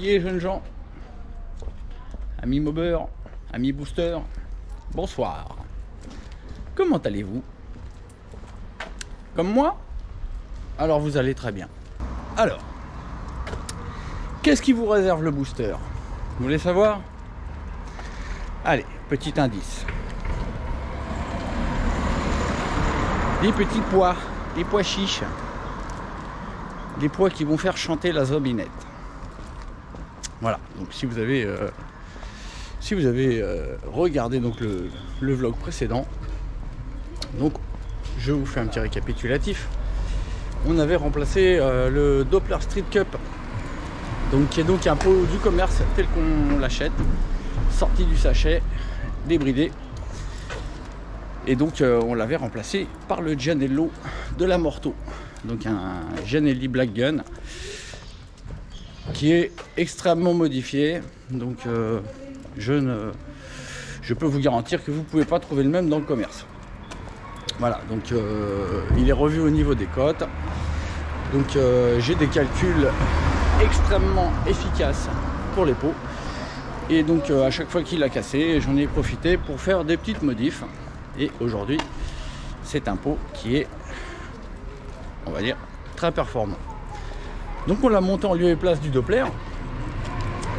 fatigués, jeunes gens, amis mobbeurs, amis boosters, bonsoir. Comment allez-vous? Comme moi? Alors vous allez très bien. Alors, qu'est-ce qui vous réserve le booster? Vous voulez savoir? Allez, petit indice. Des petits pois, des pois chiches. Des pois qui vont faire chanter la zombinette. Voilà, donc si vous avez regardé donc le vlog précédent, donc je vous fais un petit récapitulatif. On avait remplacé le Doppler Street Cup, donc qui est donc un pot du commerce tel qu'on l'achète, sorti du sachet, débridé, et donc on l'avait remplacé par le Gianello de la Morto, donc un Gianelli Black Gun qui est extrêmement modifié. Donc je peux vous garantir que vous ne pouvez pas trouver le même dans le commerce. Voilà, donc il est revu au niveau des cotes. Donc j'ai des calculs extrêmement efficaces pour les pots. Et donc à chaque fois qu'il a cassé, j'en ai profité pour faire des petites modifs. Et aujourd'hui, c'est un pot qui est, on va dire, très performant. Donc on l'a monté en lieu et place du Doppler.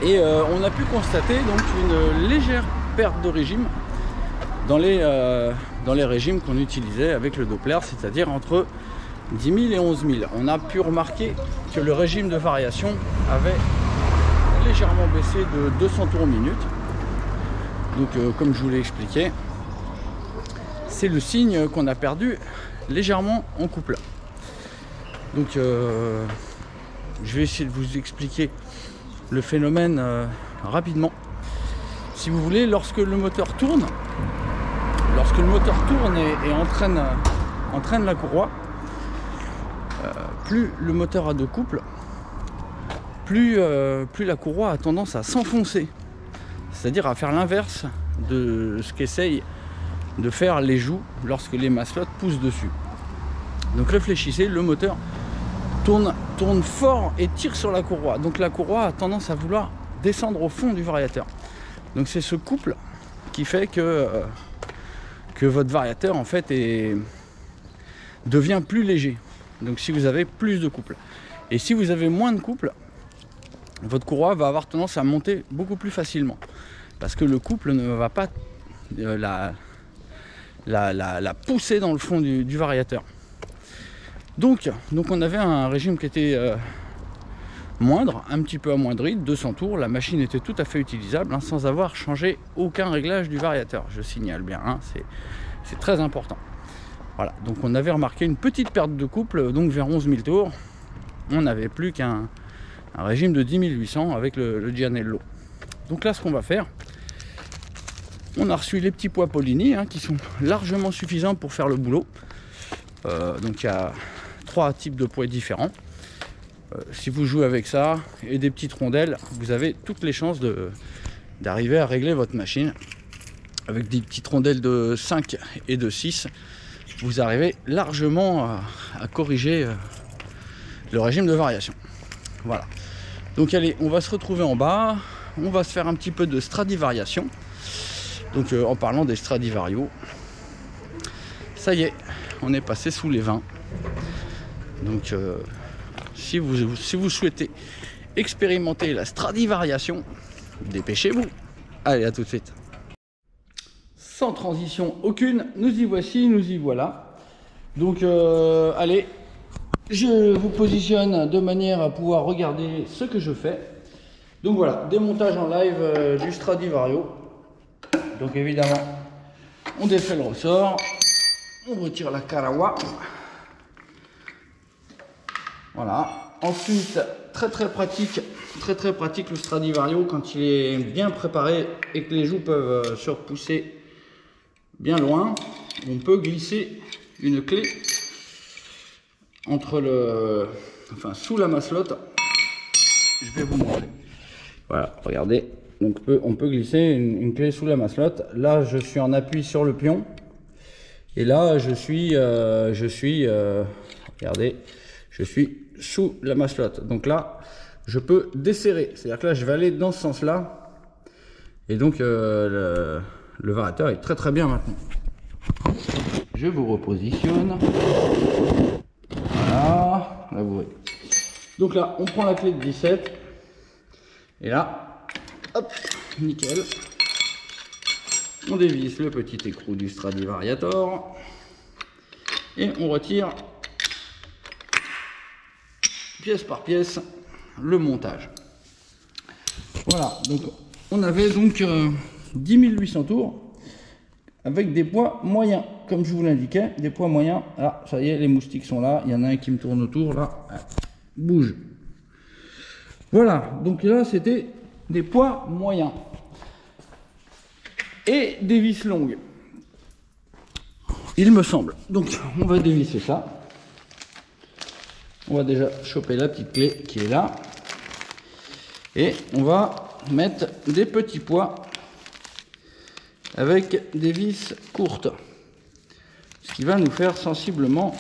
Et on a pu constater donc une légère perte de régime dans les régimes qu'on utilisait avec le Doppler, c'est-à-dire entre 10 000 et 11 000. On a pu remarquer que le régime de variation avait légèrement baissé de 200 tours minute. Donc comme je vous l'ai expliqué, c'est le signe qu'on a perdu légèrement en couple. Donc je vais essayer de vous expliquer le phénomène rapidement. Si vous voulez, lorsque le moteur tourne et entraîne la courroie, plus le moteur a de couple, plus la courroie a tendance à s'enfoncer, c'est-à-dire à faire l'inverse de ce qu'essayent de faire les joues lorsque les maslottes poussent dessus. Donc réfléchissez, le moteur tourne fort et tire sur la courroie. Donc la courroie a tendance à vouloir descendre au fond du variateur. Donc c'est ce couple qui fait que votre variateur en fait devient plus léger. Donc si vous avez plus de couple. Et si vous avez moins de couple, votre courroie va avoir tendance à monter beaucoup plus facilement. Parce que le couple ne va pas la pousser dans le fond du variateur. Donc on avait un régime qui était moindre, un petit peu amoindri, 200 tours. La machine était tout à fait utilisable hein, sans avoir changé aucun réglage du variateur. Je signale bien, hein, c'est très important. Voilà, donc on avait remarqué une petite perte de couple, donc vers 11 000 tours. On n'avait plus qu'un régime de 10 800 avec le Gianello. Donc là, ce qu'on va faire, on a reçu les petits pois Polini hein, qui sont largement suffisants pour faire le boulot. Donc il y a 3 types de pois différents. Si vous jouez avec ça et des petites rondelles, vous avez toutes les chances d'arriver à régler votre machine. Avec des petites rondelles de 5 et de 6, vous arrivez largement à corriger le régime de variation. Voilà. Donc allez, on va se retrouver en bas. On va se faire un petit peu de Stradivariation. Donc en parlant des Stradivarios, ça y est, on est passé sous les 20. Donc si vous souhaitez expérimenter la Stradivariation, dépêchez-vous. Allez, à tout de suite. Sans transition aucune, nous y voici, nous y voilà. Donc allez, je vous positionne de manière à pouvoir regarder ce que je fais. Donc voilà, démontage en live du Stradivario. Donc évidemment, on défait le ressort, on retire la carawa. Voilà. Ensuite, très pratique le Stradivario quand il est bien préparé et que les joues peuvent se repousser bien loin. On peut glisser une clé entre sous la maslotte. Je vais vous montrer. Voilà, regardez. Donc on peut glisser une clé sous la maslotte. Là, je suis en appui sur le pion. Et là, je suis regardez, je suis sous la maslotte. Donc là, je peux desserrer. C'est-à-dire que là, je vais aller dans ce sens-là. Et donc, le variateur est très très bien maintenant. Je vous repositionne. Voilà. Là, vous voyez. Donc là, on prend la clé de 17. Et là, hop, nickel. On dévisse le petit écrou du Stradivariator. Et on retire pièce par pièce le montage. Voilà, donc on avait donc 10 800 tours avec des poids moyens, comme je vous l'indiquais, des poids moyens. Ah, ça y est, les moustiques sont là, il y en a un qui me tourne autour, là, bouge. Voilà, donc là c'était des poids moyens et des vis longues, il me semble. Donc on va dévisser ça. On va déjà choper la petite clé qui est là. Et on va mettre des petits poids avec des vis courtes. Ce qui va nous faire sensiblement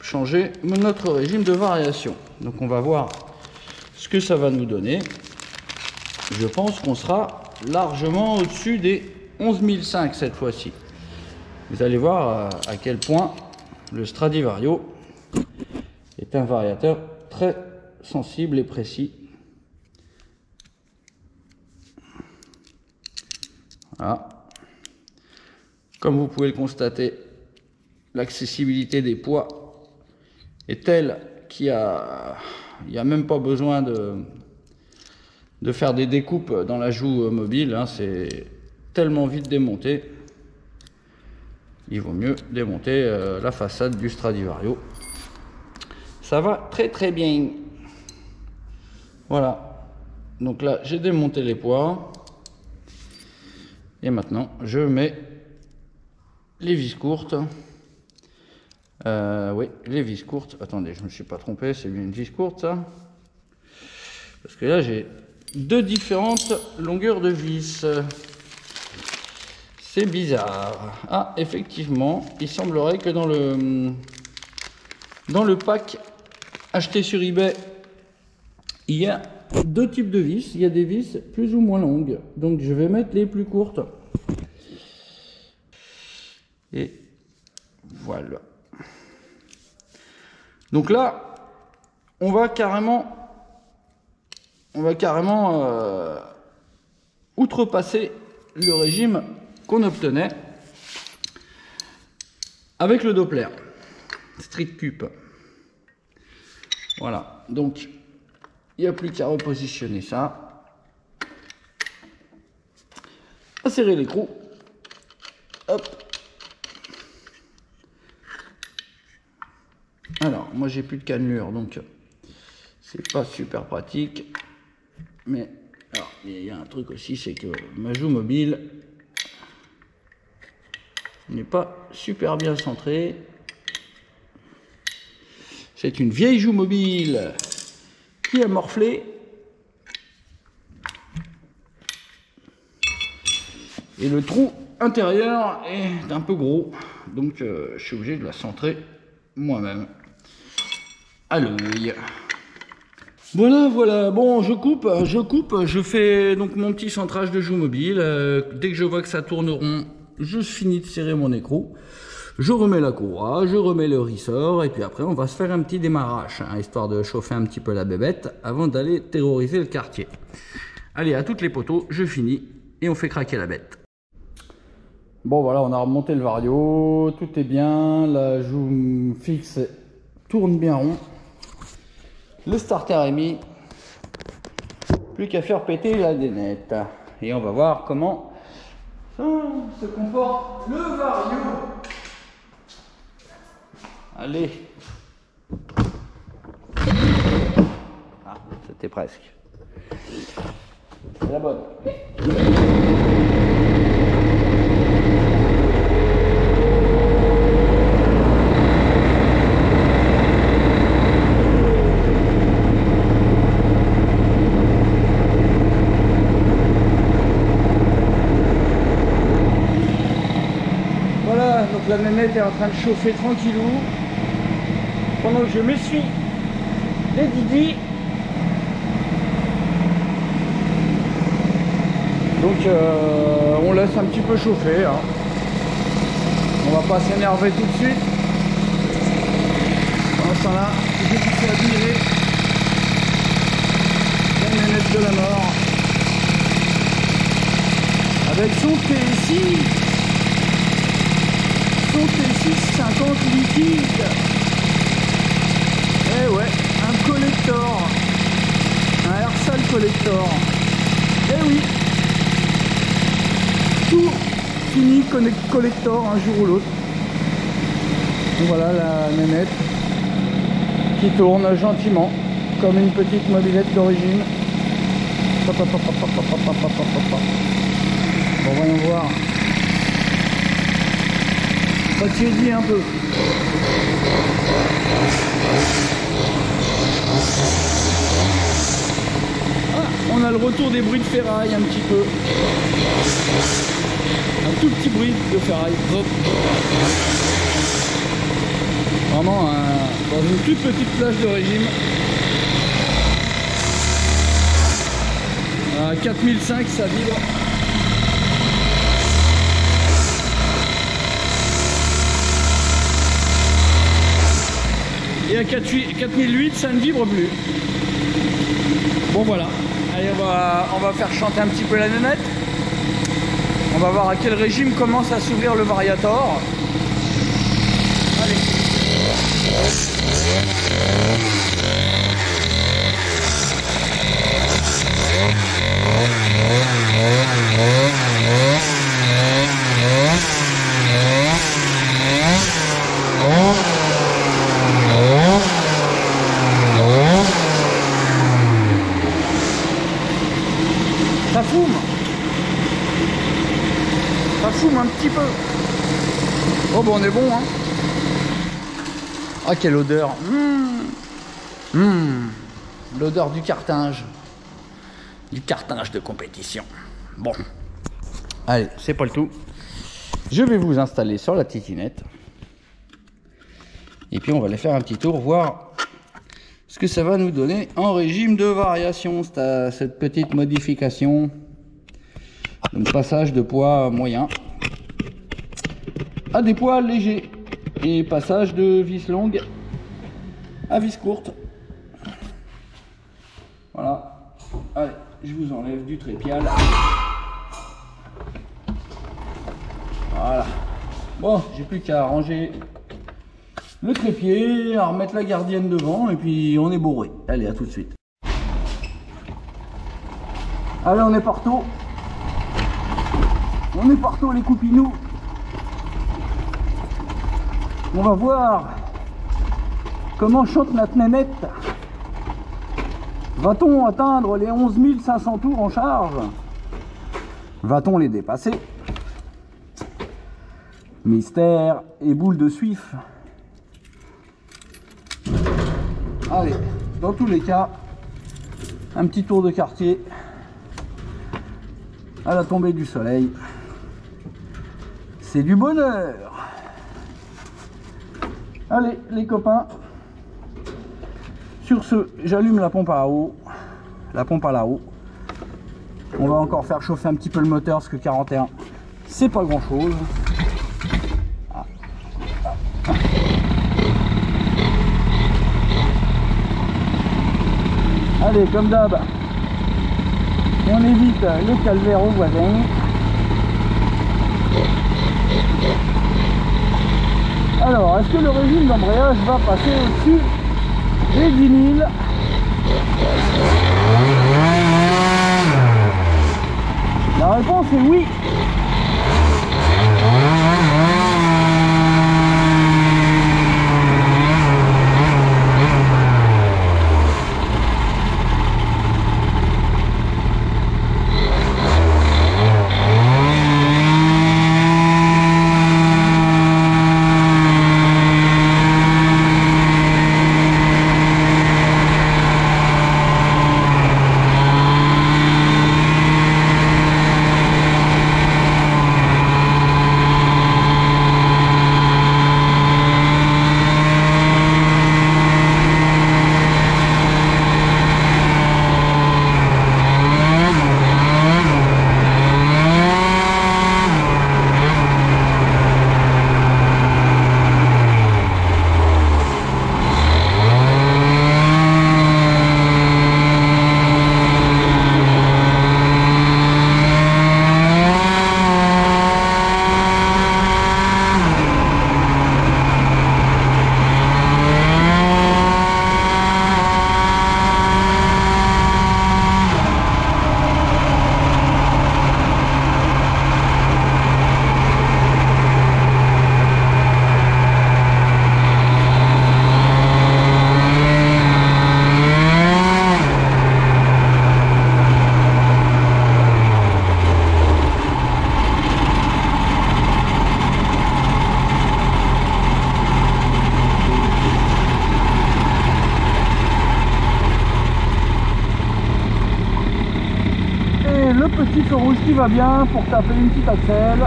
changer notre régime de variation. Donc on va voir ce que ça va nous donner. Je pense qu'on sera largement au-dessus des 11 500 cette fois-ci. Vous allez voir à quel point le Stradivario est un variateur très sensible et précis. Voilà. Comme vous pouvez le constater, l'accessibilité des poids est telle qu'il n'y a même pas besoin de faire des découpes dans la joue mobile, hein. C'est tellement vite démonté. Il vaut mieux démonter la façade du Stradivario. Ça va très très bien. Voilà. Donc là, j'ai démonté les poids. Et maintenant, je mets les vis courtes. Oui, les vis courtes. Attendez, je ne me suis pas trompé, c'est bien une vis courte, ça. Parce que là, j'ai deux différentes longueurs de vis. C'est bizarre. Ah, effectivement, il semblerait que dans le pack acheté sur eBay, il y a deux types de vis. Il y a des vis plus ou moins longues. Donc, je vais mettre les plus courtes. Et voilà. Donc là, on va carrément outrepasser le régime qu'on obtenait avec le Doppler Street Cup. Voilà, donc il n'y a plus qu'à repositionner ça, à serrer l'écrou, hop. Alors, moi j'ai plus de cannelure, donc c'est pas super pratique, mais alors il y a un truc aussi, c'est que ma joue mobile n'est pas super bien centrée. C'est une vieille joue mobile qui a morflé. Et le trou intérieur est un peu gros, donc je suis obligé de la centrer moi-même à l'œil. Voilà, bon, je coupe, je fais donc mon petit centrage de joue mobile. Dès que je vois que ça tourne rond, je finis de serrer mon écrou. Je remets la courroie, je remets le ressort, et puis après on va se faire un petit démarrage, hein, histoire de chauffer un petit peu la bébête avant d'aller terroriser le quartier. Allez, à toutes les poteaux, je finis et on fait craquer la bête. Bon voilà, on a remonté le vario, tout est bien, la joue fixe tourne bien rond. Le starter est mis, plus qu'à faire péter la dénette. Et on va voir comment se comporte le vario. Allez. Ah, c'était presque. C'est la bonne. Voilà, donc la nénette est en train de chauffer tranquillou. Pendant que je m'essuie les Didi. Donc on laisse un petit peu chauffer, hein. On va pas s'énerver tout de suite. Pendant ce temps-là, j'ai tout fait admirer la manette de la mort avec son T6, son T6 50 liquide. Eh ouais, un collector, un Ersal collector. Eh oui, tout fini collector un jour ou l'autre. Voilà la nénette qui tourne gentiment comme une petite mobilette d'origine. Bon, voyons voir. Ça tiédit un peu. Ah, on a le retour des bruits de ferraille un petit peu. Un tout petit bruit de ferraille. Vraiment dans une toute petite plage de régime. À 4005 ça vibre. Et à 4008 ça ne vibre plus. Bon voilà. Allez, on va faire chanter un petit peu la nénette. On va voir à quel régime commence à s'ouvrir le variator. Allez. Ça fume. Ça fume un petit peu. Oh bon, on est bon, hein. Ah, quelle odeur. L'odeur du cartinge. Du cartinge de compétition. Bon. Allez, c'est pas le tout. Je vais vous installer sur la titinette. Et puis on va aller faire un petit tour, voir ce que ça va nous donner en régime de variation. Cette petite modification. Donc passage de poids moyen à des poids légers. Et passage de vis longue à vis courte. Voilà. Allez, je vous enlève du trépial. Voilà. Bon, j'ai plus qu'à ranger le trépied, à remettre la gardienne devant et puis on est bourré. Allez, à tout de suite. Allez, on est partout. On est partout les coupinous. On va voir comment chante notre nénette. Va-t-on atteindre les 11 500 tours en charge? Va-t-on les dépasser? Mystère et boule de suif. Allez, dans tous les cas, un petit tour de quartier à la tombée du soleil. C'est du bonheur. Allez, les copains. Sur ce, j'allume la pompe à eau. La pompe à la eau. On va encore faire chauffer un petit peu le moteur parce que 41, c'est pas grand chose. Allez, comme d'hab, on évite le calvaire au voisin. Alors, est-ce que le régime d'embrayage va passer au-dessus des 10 000? La réponse est oui. l'axe rouge qui va bien pour taper une petite axelle.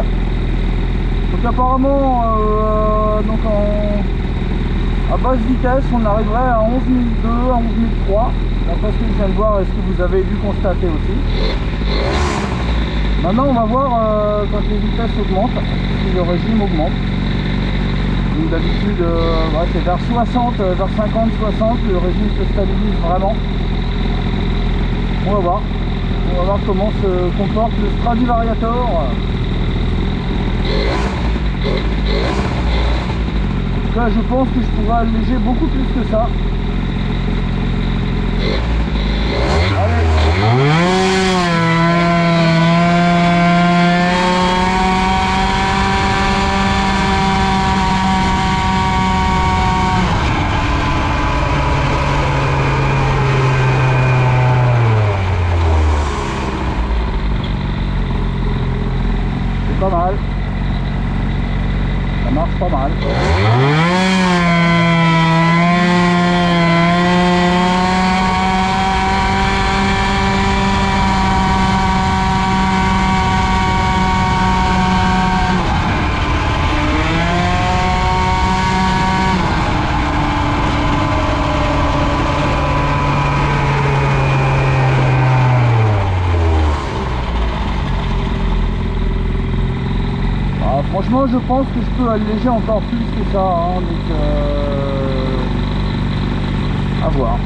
Donc apparemment donc à basse vitesse on arriverait à 11002, à 11003. D'après ce que je viens de voir et ce que vous avez dû constater aussi. Maintenant on va voir quand les vitesses augmentent, si le régime augmente. D'habitude ouais, c'est vers 60, vers 50, 60, le régime se stabilise vraiment. On va voir comment se comporte le Stradivariator. Là je pense que je pourrais alléger beaucoup plus que ça. Allez. Pas mal, ça marche pas mal. Franchement, je pense que je peux alléger encore plus que ça, hein, donc à voir.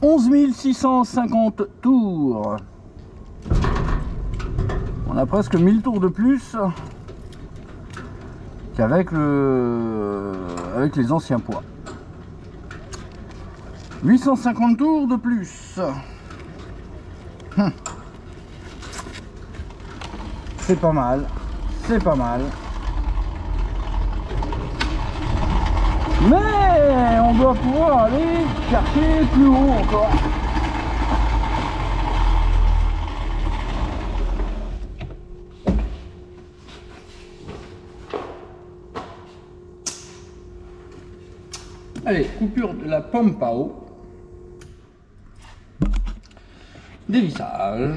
« 11 650 tours. On a presque 1000 tours de plus qu'avec avec les anciens poids. 850 tours de plus. C'est pas mal. C'est pas mal. Mais on doit pouvoir aller chercher plus haut encore. Allez, coupure de la pompe à eau. Dévissage.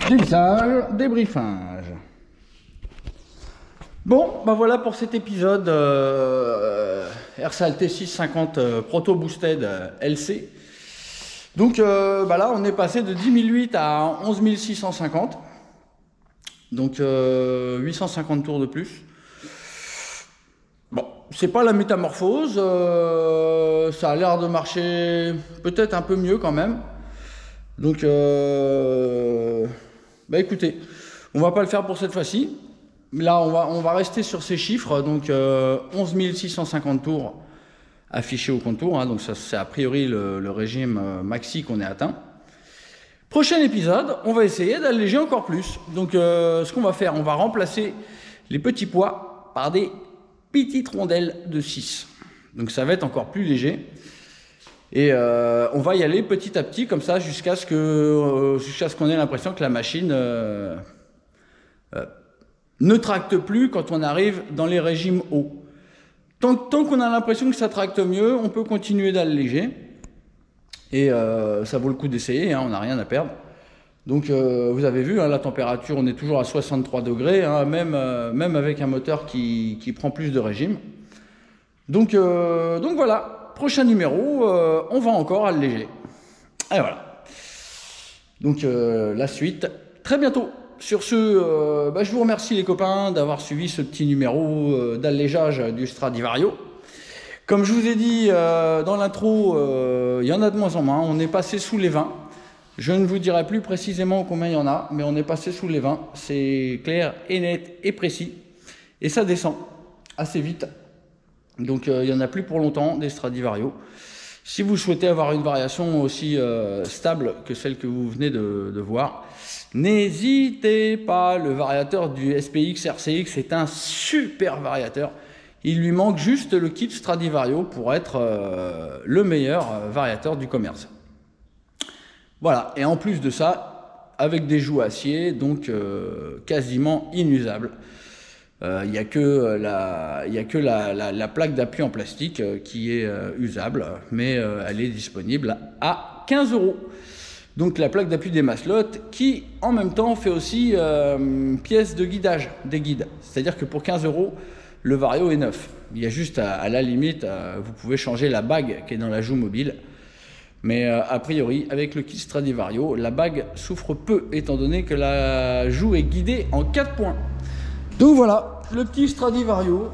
Dévissage, débriefage. Bon, bah voilà pour cet épisode RCAL T650 Proto Boosted LC. Donc bah là, on est passé de 10 008 à 11 650. Donc 850 tours de plus. c'est pas la métamorphose, ça a l'air de marcher peut-être un peu mieux quand même. Donc, bah écoutez, on va pas le faire pour cette fois-ci. Là, on va rester sur ces chiffres. Donc, 11 650 tours affichés au contour. Hein, donc, ça, c'est a priori le régime maxi qu'on ait atteint. Prochain épisode, on va essayer d'alléger encore plus. Donc, ce qu'on va faire, on va remplacer les petits poids par des petites rondelles de 6. Donc, ça va être encore plus léger. Et on va y aller petit à petit comme ça jusqu'à ce qu'on ait l'impression que la machine ne tracte plus quand on arrive dans les régimes hauts. Tant qu'on a l'impression que ça tracte mieux, on peut continuer d'alléger. Et ça vaut le coup d'essayer, hein, on n'a rien à perdre. Donc vous avez vu, hein, la température, on est toujours à 63 degrés, hein, même avec un moteur qui prend plus de régime. Donc voilà. Prochain numéro, on va encore alléger. Et voilà. Donc la suite, très bientôt. Sur ce, je vous remercie les copains d'avoir suivi ce petit numéro d'allégeage du Stradivario. Comme je vous ai dit dans l'intro, il y en a de moins en moins. On est passé sous les 20. Je ne vous dirai plus précisément combien il y en a, mais on est passé sous les 20. C'est clair et net et précis. Et ça descend assez vite. Donc il n'y en a plus pour longtemps des Stradivario. Si vous souhaitez avoir une variation aussi stable que celle que vous venez de voir, n'hésitez pas, le variateur du SPX RCX est un super variateur. Il lui manque juste le kit Stradivario pour être le meilleur variateur du commerce. Voilà, et en plus de ça, avec des joues acier, donc quasiment inusables. Il n'y a que la plaque d'appui en plastique qui est usable, mais elle est disponible à 15 €. Donc la plaque d'appui des Maslot qui en même temps fait aussi pièce de guidage des guides. C'est-à-dire que pour 15 €, le Vario est neuf. Il y a juste à la limite, vous pouvez changer la bague qui est dans la joue mobile. Mais a priori, avec le kit Stradivario, la bague souffre peu étant donné que la joue est guidée en 4 points. Donc voilà, le petit Stradivario,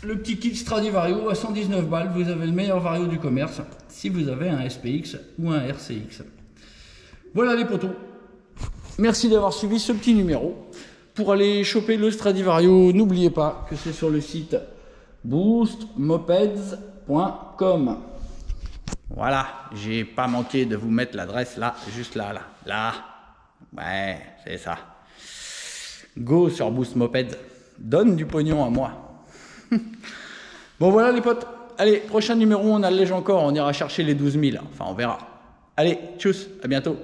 le petit kit Stradivario à 119 balles, vous avez le meilleur Vario du commerce si vous avez un SPX ou un RCX. Voilà les potos, merci d'avoir suivi ce petit numéro. Pour aller choper le Stradivario, n'oubliez pas que c'est sur le site boostmopeds.com. Voilà, j'ai pas manqué de vous mettre l'adresse là, juste là. Ouais, c'est ça. Go sur Boost Moped, donne du pognon à moi. Bon voilà les potes, allez, prochain numéro, on allège encore, on ira chercher les 12 000, enfin on verra. Allez, tchuss, à bientôt.